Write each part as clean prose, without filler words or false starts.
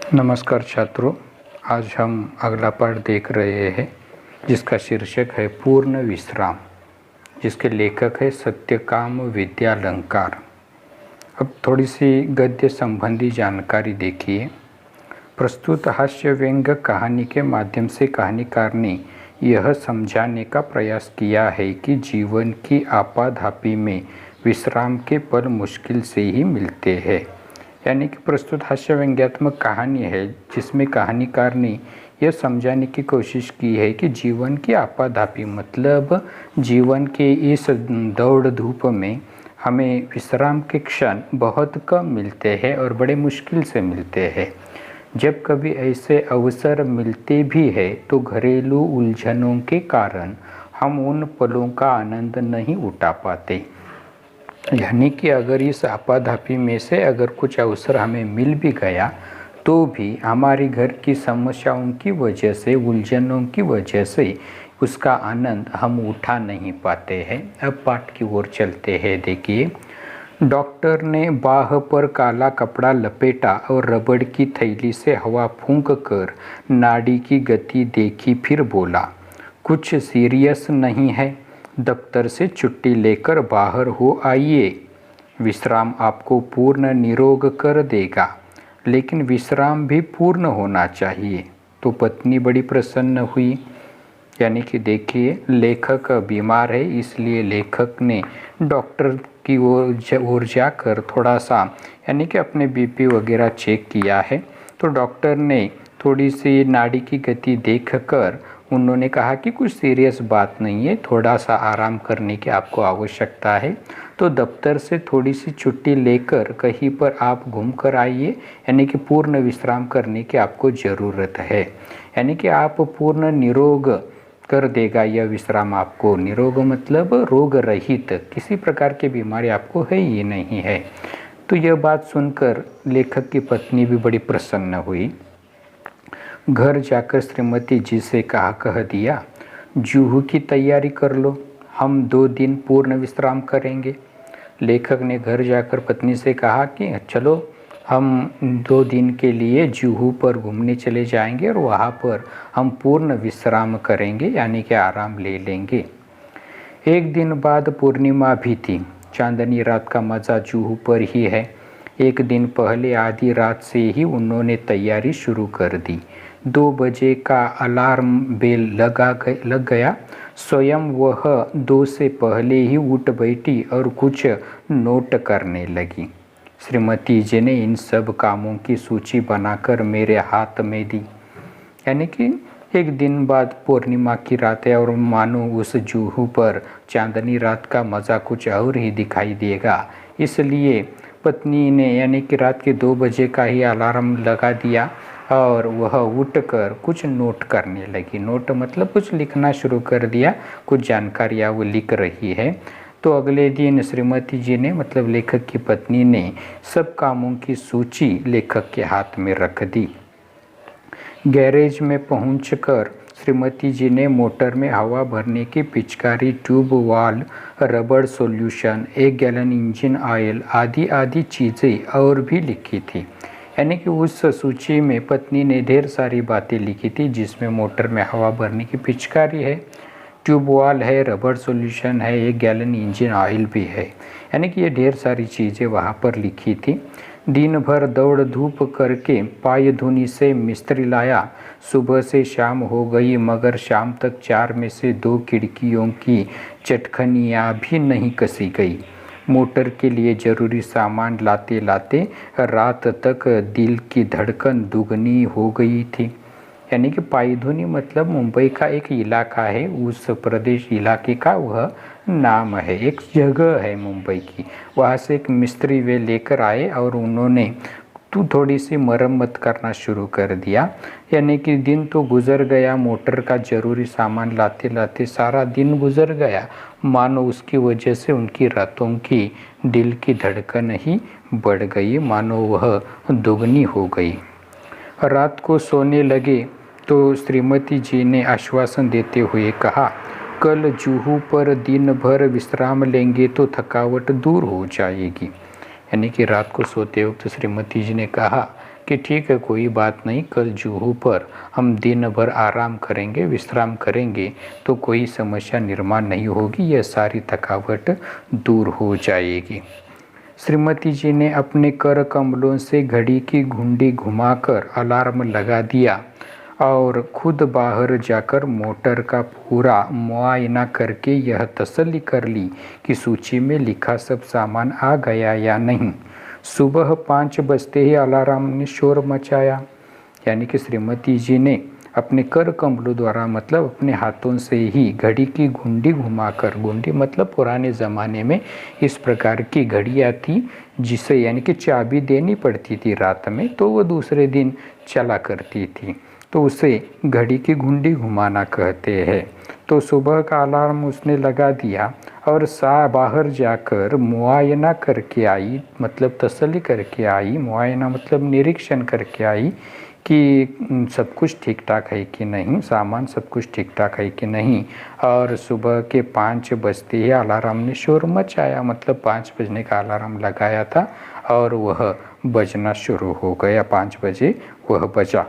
नमस्कार छात्रों, आज हम अगला पाठ देख रहे हैं जिसका शीर्षक है पूर्ण विश्राम, जिसके लेखक है सत्यकाम विद्यालंकार। अब थोड़ी सी गद्य संबंधी जानकारी देखिए। प्रस्तुत हास्य व्यंग्य कहानी के माध्यम से कहानीकार ने यह समझाने का प्रयास किया है कि जीवन की आपाधापी में विश्राम के पल मुश्किल से ही मिलते हैं। यानी कि प्रस्तुत हास्य व्यंग्यात्मक कहानी है जिसमें कहानीकार ने यह समझाने की कोशिश की है कि जीवन की आपाधापी मतलब जीवन के इस दौड़ धूप में हमें विश्राम के क्षण बहुत कम मिलते हैं और बड़े मुश्किल से मिलते हैं। जब कभी ऐसे अवसर मिलते भी हैं तो घरेलू उलझनों के कारण हम उन पलों का आनंद नहीं उठा पाते। यानी कि अगर इस आपाधापी में से अगर कुछ अवसर हमें मिल भी गया तो भी हमारी घर की समस्याओं की वजह से, उलझनों की वजह से उसका आनंद हम उठा नहीं पाते हैं। अब पाठ की ओर चलते हैं। देखिए, डॉक्टर ने बाह पर काला कपड़ा लपेटा और रबड़ की थैली से हवा फूंक कर नाड़ी की गति देखी, फिर बोला, कुछ सीरियस नहीं है, दफ्तर से छुट्टी लेकर बाहर हो आइए। विश्राम आपको पूर्ण निरोग कर देगा, लेकिन विश्राम भी पूर्ण होना चाहिए। तो पत्नी बड़ी प्रसन्न हुई। यानी कि देखिए, लेखक बीमार है, इसलिए लेखक ने डॉक्टर की ओर जाकर थोड़ा सा यानी कि अपने बीपी वगैरह चेक किया है। तो डॉक्टर ने थोड़ी सी नाड़ी की गति देखकर उन्होंने कहा कि कुछ सीरियस बात नहीं है, थोड़ा सा आराम करने की आपको आवश्यकता है, तो दफ्तर से थोड़ी सी छुट्टी लेकर कहीं पर आप घूम कर आइए। यानी कि पूर्ण विश्राम करने की आपको ज़रूरत है। यानी कि आप पूर्ण निरोग कर देगा यह विश्राम आपको। निरोग मतलब रोग रहित, किसी प्रकार की बीमारी आपको है ही नहीं है। तो यह बात सुनकर लेखक की पत्नी भी बड़ी प्रसन्न हुई। घर जाकर श्रीमती जी से कह दिया, जूहू की तैयारी कर लो, हम 2 दिन पूर्ण विश्राम करेंगे। लेखक ने घर जाकर पत्नी से कहा कि चलो हम 2 दिन के लिए जूहू पर घूमने चले जाएंगे और वहाँ पर हम पूर्ण विश्राम करेंगे, यानी कि आराम ले लेंगे। एक दिन बाद पूर्णिमा भी थी। चांदनी रात का मज़ा जूहू पर ही है। एक दिन पहले आधी रात से ही उन्होंने तैयारी शुरू कर दी। 2 बजे का अलार्म बेल लग गया। स्वयं वह 2 से पहले ही उठ बैठी और कुछ नोट करने लगी। श्रीमती जी ने इन सब कामों की सूची बनाकर मेरे हाथ में दी। यानी कि एक दिन बाद पूर्णिमा की रात है और मानो उस जूहू पर चांदनी रात का मज़ा कुछ और ही दिखाई देगा। इसलिए पत्नी ने यानी कि रात के 2 बजे का ही अलार्म लगा दिया और वह उठकर कुछ नोट करने लगी। नोट मतलब कुछ लिखना शुरू कर दिया, कुछ जानकारियाँ वो लिख रही है। तो अगले दिन श्रीमती जी ने मतलब लेखक की पत्नी ने सब कामों की सूची लेखक के हाथ में रख दी। गैरेज में पहुंचकर श्रीमती जी ने मोटर में हवा भरने की पिचकारी, ट्यूब वाल, रबड़ सॉल्यूशन, 1 गैलन इंजन ऑयल आदि चीज़ें और भी लिखी थी। यानी कि उस सूची में पत्नी ने ढेर सारी बातें लिखी थी, जिसमें मोटर में हवा भरने की पिचकारी है, ट्यूब वाल है, रबड़ सॉल्यूशन है, 1 गैलन इंजन ऑयल भी है। यानी कि ये ढेर सारी चीज़ें वहाँ पर लिखी थी। दिन भर दौड़ धूप करके पाय धुनी से मिस्त्री लाया। सुबह से शाम हो गई, मगर शाम तक 4 में से 2 खिड़कियों की चटखनियाँ भी नहीं कसी गई। मोटर के लिए ज़रूरी सामान लाते लाते रात तक दिल की धड़कन दुगनी हो गई थी। यानी कि पायधुनी मतलब मुंबई का एक इलाका है, उस प्रदेश इलाके का वह नाम है, एक जगह है मुंबई की। वहाँ से एक मिस्त्री वे लेकर आए और उन्होंने थोड़ी सी मरम्मत करना शुरू कर दिया। यानी कि दिन तो गुजर गया, मोटर का ज़रूरी सामान लाते लाते सारा दिन गुजर गया। मानो उसकी वजह से उनकी रातों की दिल की धड़कन ही बढ़ गई, मानो वह दुगनी हो गई। रात को सोने लगे तो श्रीमती जी ने आश्वासन देते हुए कहा, कल जूहू पर दिन भर विश्राम लेंगे तो थकावट दूर हो जाएगी। यानी कि रात को सोते वक्त श्रीमती जी ने कहा कि ठीक है कोई बात नहीं, कल जुहू पर हम दिन भर आराम करेंगे, विश्राम करेंगे तो कोई समस्या निर्माण नहीं होगी, यह सारी थकावट दूर हो जाएगी। श्रीमती जी ने अपने कर कमलों से घड़ी की घुंडी घुमाकर अलार्म लगा दिया और खुद बाहर जाकर मोटर का पूरा मुआयना करके यह तसल्ली कर ली कि सूची में लिखा सब सामान आ गया या नहीं। सुबह 5 बजते ही अलार्म ने शोर मचाया। यानी कि श्रीमती जी ने अपने कर कमलों द्वारा मतलब अपने हाथों से ही घड़ी की घुंडी घुमाकर, घुंडी मतलब पुराने ज़माने में इस प्रकार की घड़ियाँ थी जिसे यानी कि चाबी देनी पड़ती थी रात में, तो वो दूसरे दिन चला करती थी, तो उसे घड़ी की घुंडी घुमाना कहते हैं। तो सुबह का अलार्म उसने लगा दिया और बाहर जाकर मुआयना करके आई, मतलब तसल्ली करके आई, मुआयना मतलब निरीक्षण करके आई कि सब कुछ ठीक ठाक है कि नहीं, सामान सब कुछ ठीक ठाक है कि नहीं। और सुबह के 5 बजते ही अलार्म ने शोर मचाया, मतलब 5 बजने का अलार्म लगाया था और वह बजना शुरू हो गया। 5 बजे वह बजा।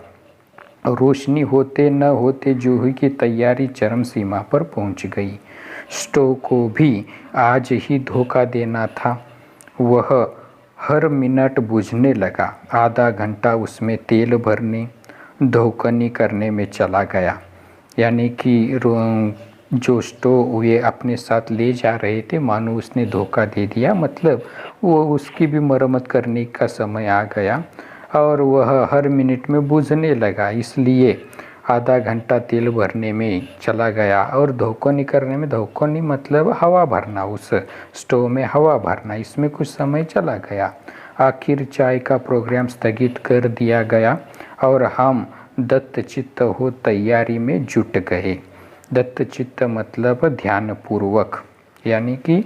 रोशनी होते न होते जूही की तैयारी चरम सीमा पर पहुंच गई। स्टोव को भी आज ही धोखा देना था। वह हर मिनट बुझने लगा। आधा घंटा उसमें तेल भरने धोखनी करने में चला गया। यानी कि जो स्टोव वे अपने साथ ले जा रहे थे मानो उसने धोखा दे दिया, मतलब वो उसकी भी मरम्मत करने का समय आ गया और वह हर मिनट में बुझने लगा, इसलिए आधा घंटा तेल भरने में चला गया। और धोखनी करने में, धोखनी मतलब हवा भरना, उस स्टोव में हवा भरना, इसमें कुछ समय चला गया। आखिर चाय का प्रोग्राम स्थगित कर दिया गया और हम दत्तचित्त हो तैयारी में जुट गए। दत्तचित्त मतलब ध्यानपूर्वक, यानी कि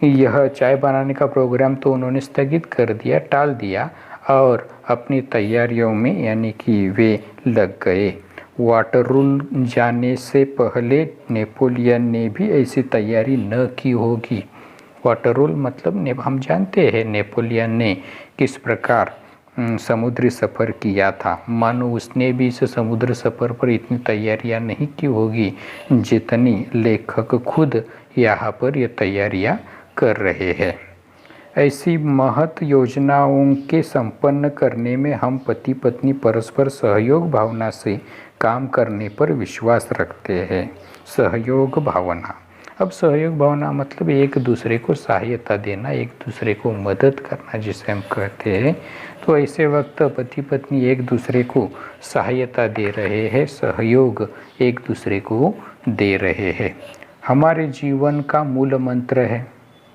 यह चाय बनाने का प्रोग्राम तो उन्होंने स्थगित कर दिया, टाल दिया और अपनी तैयारियों में यानी कि वे लग गए। वाटरलू जाने से पहले नेपोलियन ने भी ऐसी तैयारी न की होगी। वाटरलू मतलब हम जानते हैं नेपोलियन ने किस प्रकार समुद्री सफ़र किया था, मानो उसने भी इस समुद्र सफ़र पर इतनी तैयारियां नहीं की होगी जितनी लेखक खुद यहाँ पर ये तैयारियां कर रहे हैं। ऐसी महत योजनाओं के संपन्न करने में हम पति पत्नी परस्पर सहयोग भावना से काम करने पर विश्वास रखते हैं। सहयोग भावना, अब सहयोग भावना मतलब एक दूसरे को सहायता देना, एक दूसरे को मदद करना जिसे हम कहते हैं। तो ऐसे वक्त पति पत्नी एक दूसरे को सहायता दे रहे हैं, सहयोग एक दूसरे को दे रहे हैं। हमारे जीवन का मूल मंत्र है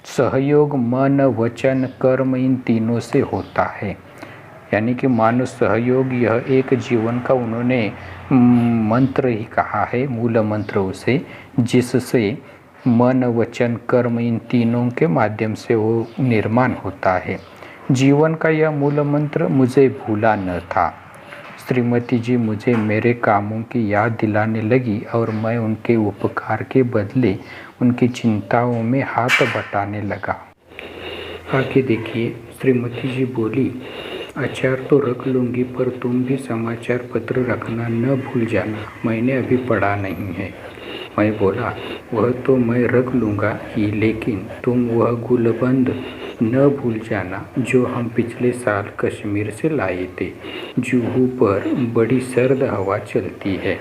सहयोग। मन वचन कर्म इन तीनों से होता है। यानी कि मानव सहयोग यह एक जीवन का उन्होंने मंत्र ही कहा है, मूल मंत्र उसे, जिससे मन वचन कर्म इन तीनों के माध्यम से वो निर्माण होता है। जीवन का यह मूल मंत्र मुझे भूला न था। श्रीमती जी मुझे मेरे कामों की याद दिलाने लगी और मैं उनके उपकार के बदले उनकी चिंताओं में हाथ बटाने लगा। आगे देखिए, श्रीमती जी बोली, अचार तो रख लूँगी पर तुम भी समाचार पत्र रखना न भूल जाना, मैंने अभी पढ़ा नहीं है। मैं बोला, वह तो मैं रख लूँगा ही, लेकिन तुम वह गुलबंद न भूल जाना जो हम पिछले साल कश्मीर से लाए थे। जुहू पर बड़ी सर्द हवा चलती है।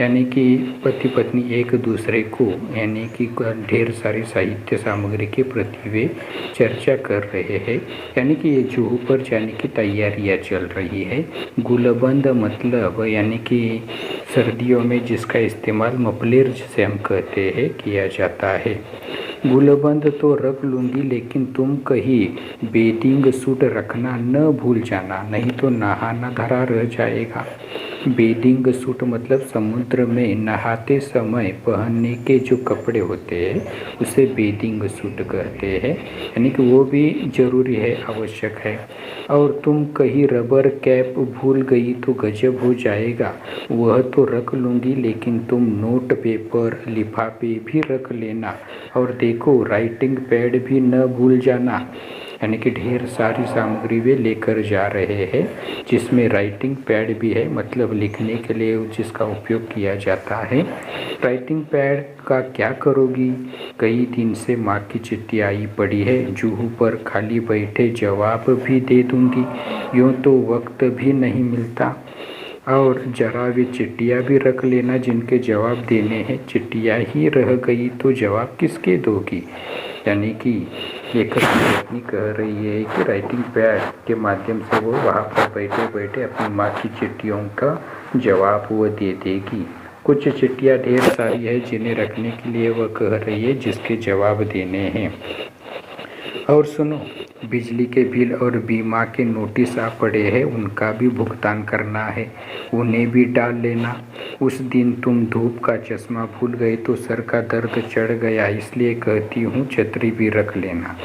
यानी कि पति पत्नी एक दूसरे को यानी कि ढेर सारी साहित्य सामग्री के प्रति वे चर्चा कर रहे हैं। यानी कि ये जुहू पर जाने की तैयारियां चल रही है। गुलबंद मतलब यानी कि सर्दियों में जिसका इस्तेमाल मफलर जिसे हम कहते हैं किया जाता है। गुलबंद तो रख लूँगी लेकिन तुम कहीं बेदिंग सूट रखना न भूल जाना, नहीं तो नहाना धरा रह जाएगा। बेदिंग सूट मतलब समुद्र में नहाते समय पहनने के जो कपड़े होते हैं उसे बेदिंग सूट कहते हैं। यानी कि वो भी ज़रूरी है, आवश्यक है। और तुम कहीं रबर कैप भूल गई तो गजब हो जाएगा। वह तो रख लूँगी लेकिन तुम नोट पेपर लिफाफे भी रख लेना, और देखो राइटिंग पैड भी न भूल जाना। यानी कि ढेर सारी सामग्री वे लेकर जा रहे हैं, जिसमें राइटिंग पैड भी है, मतलब लिखने के लिए जिसका उपयोग किया जाता है। राइटिंग पैड का क्या करोगी? कई दिन से माँ की चिट्ठी आई पड़ी है, जूहू पर खाली बैठे जवाब भी दे दूंगी, यूँ तो वक्त भी नहीं मिलता। और जरा वे चिट्ठियाँ भी रख लेना जिनके जवाब देने हैं, चिट्ठियाँ ही रह गई तो जवाब किसके दोगी? यानी कि लेखक की पत्नी कह रही है कि राइटिंग पैड के माध्यम से वो वहाँ पर बैठे बैठे अपनी माँ की चिट्ठियों का जवाब वो दे देगी। कुछ चिट्ठियाँ ढेर सारी है जिन्हें रखने के लिए वह कह रही है, जिसके जवाब देने हैं। और सुनो, बिजली के बिल और बीमा के नोटिस आ पड़े हैं, उनका भी भुगतान करना है, उन्हें भी डाल लेना। उस दिन तुम धूप का चश्मा भूल गए तो सर का दर्द चढ़ गया, इसलिए कहती हूँ छतरी भी रख लेना।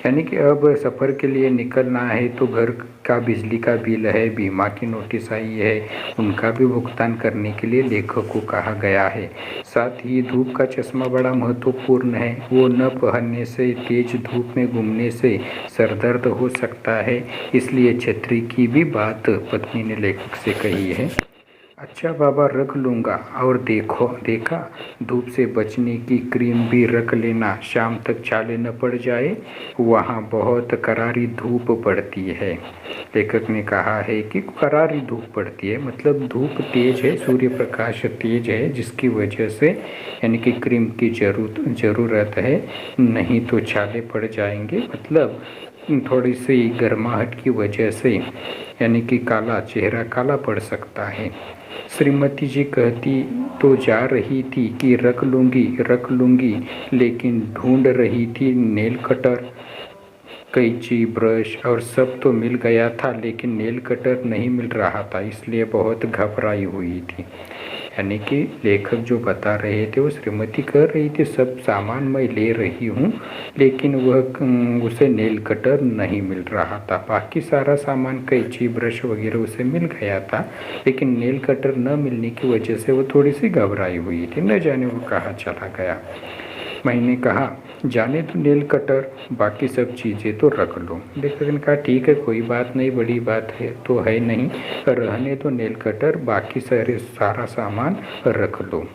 यानी कि अब सफ़र के लिए निकलना है तो घर का बिजली का बिल है, बीमा की नोटिस आई है, उनका भी भुगतान करने के लिए लेखक को कहा गया है। साथ ही धूप का चश्मा बड़ा महत्वपूर्ण है, वो न पहनने से, तेज धूप में घूमने से सर दर्द हो सकता है, इसलिए छतरी की भी बात पत्नी ने लेखक से कही है। अच्छा बाबा, रख लूँगा। और देखा, धूप से बचने की क्रीम भी रख लेना, शाम तक छाले न पड़ जाए, वहाँ बहुत करारी धूप पड़ती है। लेखक ने कहा है कि करारी धूप पड़ती है, मतलब धूप तेज है, सूर्य प्रकाश तेज है, जिसकी वजह से यानी कि क्रीम की ज़रूरत है, नहीं तो छाले पड़ जाएंगे, मतलब थोड़ी सी गर्माहट की वजह से यानी कि चेहरा काला पड़ सकता है। श्रीमती जी कहती तो जा रही थी कि रख लूँगी, लेकिन ढूंढ रही थी नेल कटर, कैंची, ब्रश और सब तो मिल गया था, लेकिन नेल कटर नहीं मिल रहा था, इसलिए बहुत घबराई हुई थी। यानी कि लेखक जो बता रहे थे वो श्रीमती कह रही थी सब सामान मैं ले रही हूँ, लेकिन वह उसे नेल कटर नहीं मिल रहा था। बाकी सारा सामान कैंची, ब्रश वगैरह उसे मिल गया था, लेकिन नेल कटर न मिलने की वजह से वो थोड़ी सी घबराई हुई थी, न जाने वो कहाँ चला गया। मैंने कहा जाने तो नेल कटर, बाकी सब चीज़ें तो रख लो। लेखक ने कहा ठीक है, कोई बात नहीं, बड़ी बात है तो है नहीं, रहने तो नेल कटर, बाकी सारा सामान रख लो।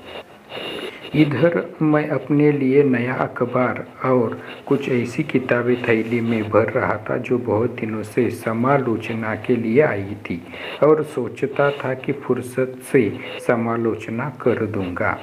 इधर मैं अपने लिए नया अखबार और कुछ ऐसी किताबें थैली में भर रहा था जो बहुत दिनों से समालोचना के लिए आई थी, और सोचता था कि फुर्सत से समालोचना कर दूंगा।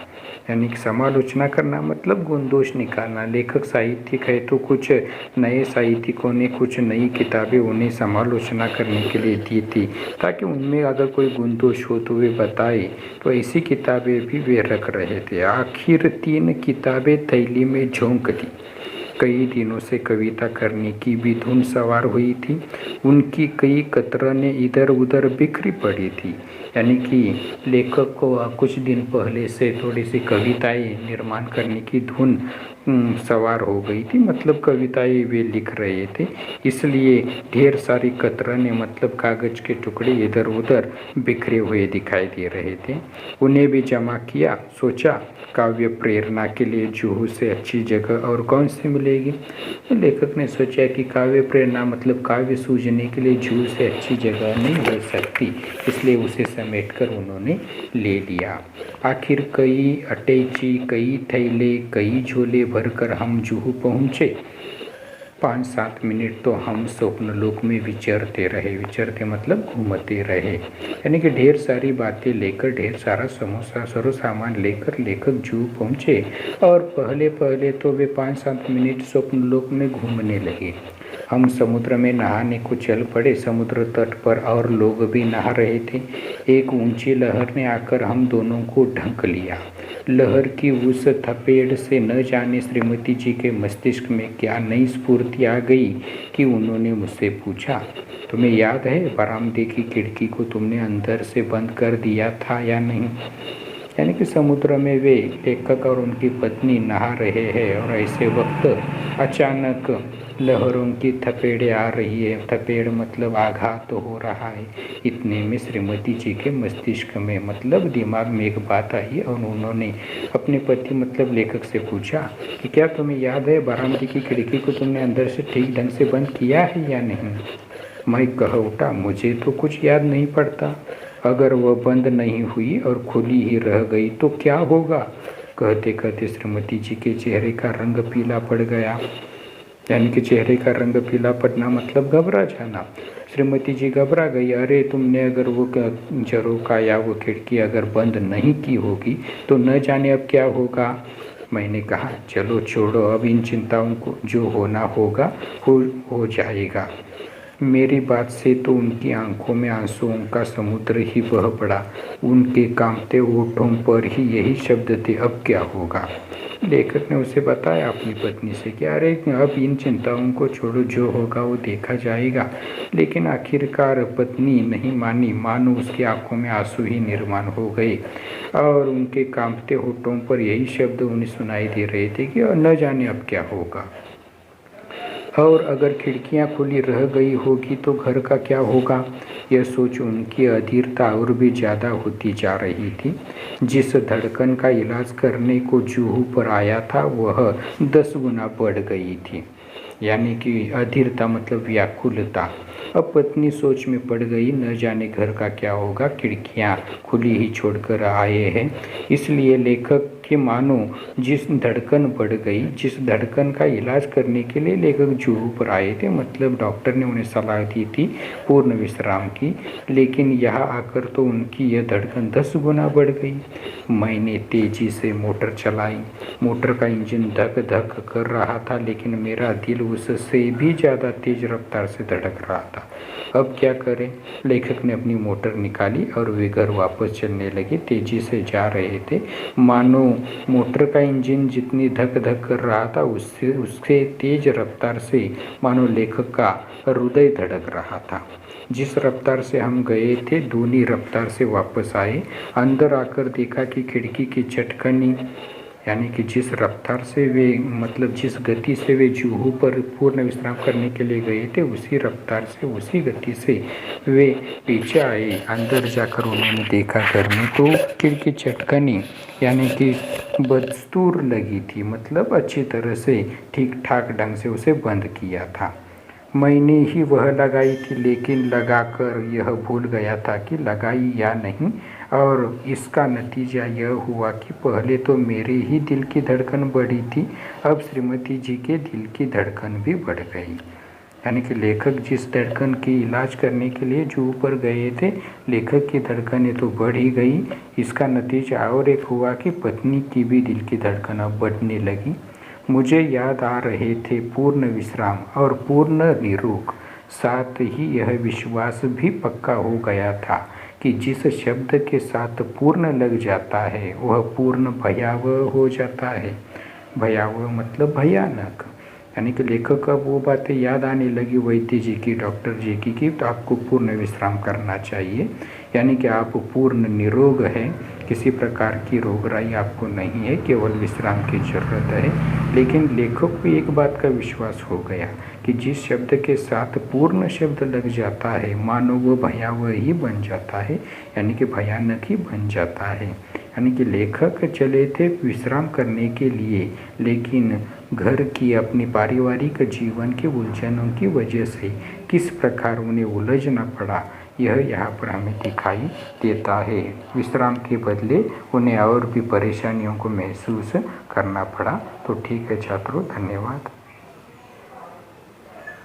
यानी कि समालोचना करना मतलब गुणदोष निकालना। लेखक साहित्यिक है तो कुछ नए साहित्यिकों ने कुछ नई किताबें उन्हें समालोचना करने के लिए दी थी, ताकि उनमें अगर कोई गुणदोष हो तो वे बताए, तो ऐसी किताबें भी वे रख रहे थे। आखिर 3 किताबें थैली में झोंक दी। कई दिनों से कविता करने की भी धुन सवार हुई थी, उनकी कई कतरनें इधर उधर बिखरी पड़ी थी। यानी कि लेखक को कुछ दिन पहले से थोड़ी सी कविताएं निर्माण करने की धुन सवार हो गई थी, मतलब कविताएं वे लिख रहे थे, इसलिए ढेर सारी कतरनें मतलब कागज़ के टुकड़े इधर उधर बिखरे हुए दिखाई दे रहे थे। उन्हें भी जमा किया, सोचा काव्य प्रेरणा के लिए जूहू से अच्छी जगह और कौन सी मिलेगी। लेखक ने सोचा कि काव्य प्रेरणा मतलब काव्य सूझने के लिए जूहू से अच्छी जगह नहीं हो सकती, इसलिए उसे समेटकर उन्होंने ले लिया। आखिर कई अटैची, कई थैले, कई झोले भरकर हम जूहू पहुँचे। 5-7 मिनट तो हम स्वप्नलोक में विचरते मतलब घूमते रहे। यानी कि ढेर सारी बातें लेकर, ढेर सारा सरो सामान लेकर लेखक जूहू पहुँचे, और पहले तो वे 5-7 मिनट स्वप्नलोक में घूमने लगे। हम समुद्र में नहाने को चल पड़े। समुद्र तट पर और लोग भी नहा रहे थे। एक ऊंची लहर ने आकर हम दोनों को ढक लिया। लहर की उस थपेड़ से न जाने श्रीमती जी के मस्तिष्क में क्या नई स्फूर्ति आ गई कि उन्होंने मुझसे पूछा, तुम्हें याद है बरामदे की खिड़की को तुमने अंदर से बंद कर दिया था या नहीं? यानी कि समुद्र में वे लेखक और उनकी पत्नी नहा रहे हैं और ऐसे वक्त अचानक लहरों की थपेड़े आ रही है। थपेड़ मतलब आघात तो हो रहा है। इतने में श्रीमती जी के मस्तिष्क में मतलब दिमाग में एक बात आई और उन्होंने अपने पति मतलब लेखक से पूछा कि क्या तुम्हें याद है बरामदे की खिड़की को तुमने अंदर से ठीक ढंग से बंद किया है या नहीं। मैं कह उठा, मुझे तो कुछ याद नहीं पड़ता। अगर वह बंद नहीं हुई और खुली ही रह गई तो क्या होगा। कहते कहते श्रीमती जी के चेहरे का रंग पीला पड़ गया। यानी कि चेहरे का रंग पीला पड़ना मतलब घबरा जाना। श्रीमती जी घबरा गई। अरे तुमने अगर वो झरोखा या वो खिड़की अगर बंद नहीं की होगी तो न जाने अब क्या होगा। मैंने कहा चलो छोड़ो, अब इन चिंताओं को जो होना होगा हो जाएगा। मेरी बात से तो उनकी आंखों में आंसुओं का समुद्र ही बह पड़ा। उनके कांपते होठों पर ही यही शब्द थे, अब क्या होगा। लेखक ने उसे बताया अपनी पत्नी से कि अरे अब इन चिंताओं को छोड़ो, जो होगा वो देखा जाएगा। लेकिन आखिरकार पत्नी नहीं मानी। मानो उसकी आंखों में आंसू ही निर्माण हो गए और उनके कांपते होठों पर यही शब्द उन्हें सुनाई दे रहे थे कि न जाने अब क्या होगा। और अगर खिड़कियां खुली रह गई होगी तो घर का क्या होगा। यह सोच उनकी अधीरता और भी ज़्यादा होती जा रही थी। जिस धड़कन का इलाज करने को जूहू पर आया था वह 10 गुना बढ़ गई थी। यानी कि अधीरता मतलब व्याकुलता। अब पत्नी सोच में पड़ गई, न जाने घर का क्या होगा, खिड़कियां खुली ही छोड़कर आए हैं। इसलिए लेखक के मानो जिस धड़कन बढ़ गई, जिस धड़कन का इलाज करने के लिए लेखक जूहू पर आए थे, मतलब डॉक्टर ने उन्हें सलाह दी थी पूर्ण विश्राम की, लेकिन यहाँ आकर तो उनकी यह धड़कन 10 गुना बढ़ गई। मैंने तेजी से मोटर चलाई। मोटर का इंजन धक धक कर रहा था, लेकिन मेरा दिल उससे भी ज़्यादा तेज रफ्तार से धड़क रहा था। अब क्या करें। लेखक ने अपनी मोटर निकाली और वे घर वापस चलने लगे। तेजी से जा रहे थे, मानो मोटर का इंजन जितनी धक धक कर रहा था उससे तेज रफ्तार से मानो लेखक का हृदय धड़क रहा था। जिस रफ्तार से हम गए थे दूनी रफ्तार से वापस आए। अंदर आकर देखा कि खिड़की की चटकनी, यानी कि जिस रफ्तार से वे मतलब जिस गति से वे जूहू पर पूर्ण विश्राम करने के लिए गए थे उसी रफ्तार से उसी गति से वे पीछे आए। अंदर जाकर उन्होंने देखा घर में तो खिड़की चटकनी यानी कि बदस्तूर लगी थी, मतलब अच्छी तरह से ठीक ठाक ढंग से उसे बंद किया था। मैंने ही वह लगाई थी, लेकिन लगाकर यह भूल गया था कि लगाई या नहीं, और इसका नतीजा यह हुआ कि पहले तो मेरे ही दिल की धड़कन बढ़ी थी, अब श्रीमती जी के दिल की धड़कन भी बढ़ गई। यानी कि लेखक जिस धड़कन की इलाज करने के लिए जूहू पर गए थे, लेखक की धड़कनें तो बढ़ ही गई। इसका नतीजा और एक हुआ कि पत्नी की भी दिल की धड़कन अब बढ़ने लगी। मुझे याद आ रहे थे पूर्ण विश्राम और पूर्ण निरोग। साथ ही यह विश्वास भी पक्का हो गया था कि जिस शब्द के साथ पूर्ण लग जाता है वह पूर्ण भयावह हो जाता है। भयावह मतलब भयानक। यानी कि लेखक को वो बातें याद आने लगी वैद्य जी की, डॉक्टर जी की, कि तो आपको पूर्ण विश्राम करना चाहिए। यानी कि आप पूर्ण निरोग हैं, किसी प्रकार की रोगराई आपको नहीं है, केवल विश्राम की ज़रूरत है। लेकिन लेखक को एक बात का विश्वास हो गया कि जिस शब्द के साथ पूर्ण शब्द लग जाता है मानो वो भयावह ही बन जाता है, यानी कि भयानक ही बन जाता है। यानी कि लेखक चले थे विश्राम करने के लिए, लेकिन घर की अपनी पारिवारिक जीवन की उलझनों की वजह से किस प्रकार उन्हें उलझना पड़ा यह यहाँ पर हमें दिखाई देता है। विश्राम के बदले उन्हें और भी परेशानियों को महसूस करना पड़ा। तो ठीक है छात्रों, धन्यवाद।